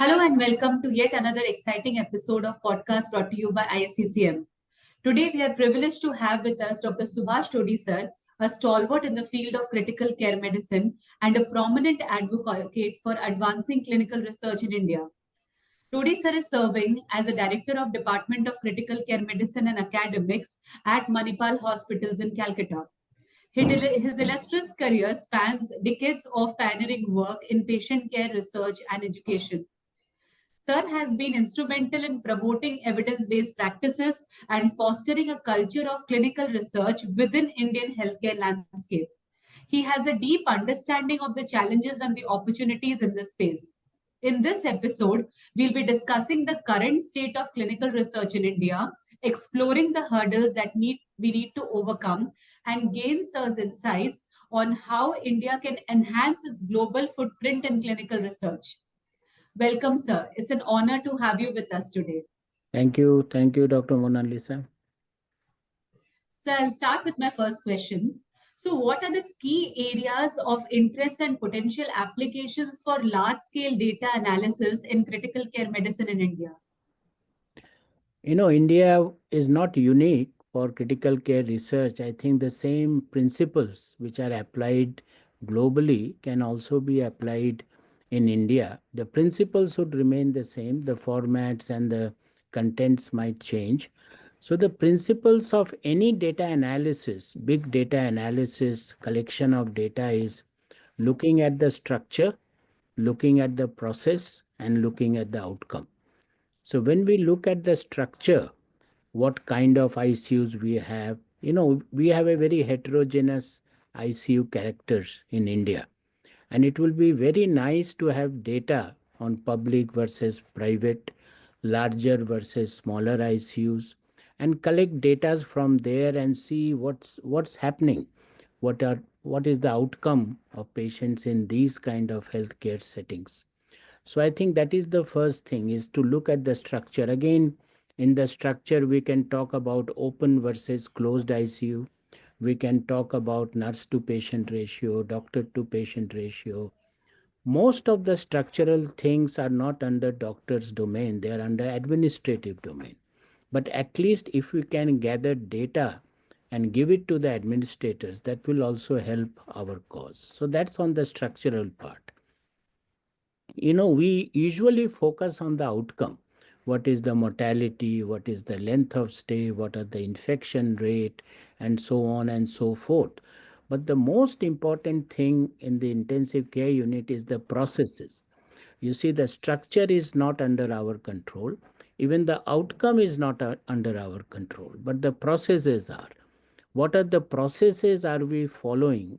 Hello and welcome to yet another exciting episode of podcast brought to you by ISCCM. Today we are privileged to have with us Dr. Subhash Todi sir, a stalwart in the field of critical care medicine and a prominent advocate for advancing clinical research in India. Todi sir is serving as a director of Department of Critical Care Medicine and Academics at Manipal Hospitals in Calcutta. His illustrious career spans decades of pioneering work in patient care research and education. Sir has been instrumental in promoting evidence based practices and fostering a culture of clinical research within Indian healthcare landscape. He has a deep understanding of the challenges and the opportunities in this space. In this episode, we'll be discussing the current state of clinical research in India, exploring the hurdles that we need to overcome, and gain Sir's insights on how India can enhance its global footprint in clinical research. Welcome, sir. It's an honor to have you with us today. Thank you. Thank you, Dr. Monalisa. So I'll start with my first question. So what are the key areas of interest and potential applications for large-scale data analysis in critical care medicine in India? India is not unique for critical care research. I think the same principles which are applied globally can also be applied in India. The principles would remain the same. The formats and the contents might change. So the principles of any data analysis, big data analysis, collection of data is looking at the structure, looking at the process, and looking at the outcome. So when we look at the structure, what kind of ICUs we have, we have a very heterogeneous ICU characters in India. And it will be very nice to have data on public versus private, larger versus smaller ICUs, and collect data from there and see what's happening, what is the outcome of patients in these kind of healthcare settings. So I think that is the first thing, is to look at the structure. Again, in the structure, we can talk about open versus closed ICU. We can talk about nurse to patient ratio, doctor to patient ratio. Most of the structural things are not under doctor's domain, they are under administrative domain. But at least if we can gather data and give it to the administrators, that will also help our cause. So that's on the structural part. We usually focus on the outcome. What is the mortality? What is the length of stay? What are the infection rate? And so on and so forth. But the most important thing in the intensive care unit is the processes. You see, the structure is not under our control. Even the outcome is not under our control, but the processes are. What are the processes are we following?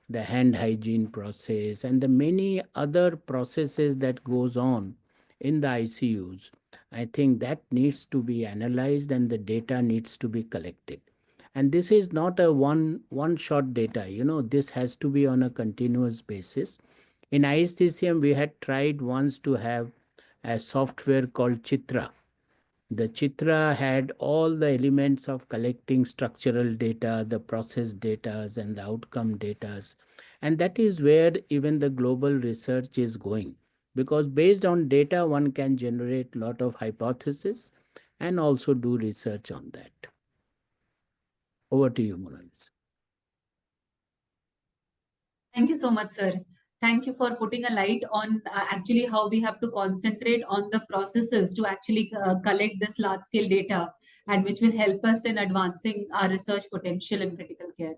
The hand hygiene process and the many other processes that goes on in the ICUs. I think that needs to be analyzed and the data needs to be collected. And this is not a one shot data. This has to be on a continuous basis. In ISCCM, we had tried once to have a software called Chitra. The Chitra had all the elements of collecting structural data, the process data, and the outcome data. And that is where even the global research is going. Because based on data, one can generate a lot of hypotheses and also do research on that. Over to you, Monalisa. Thank you so much, sir. Thank you for putting a light on actually how we have to concentrate on the processes to actually collect this large scale data and which will help us in advancing our research potential in critical care.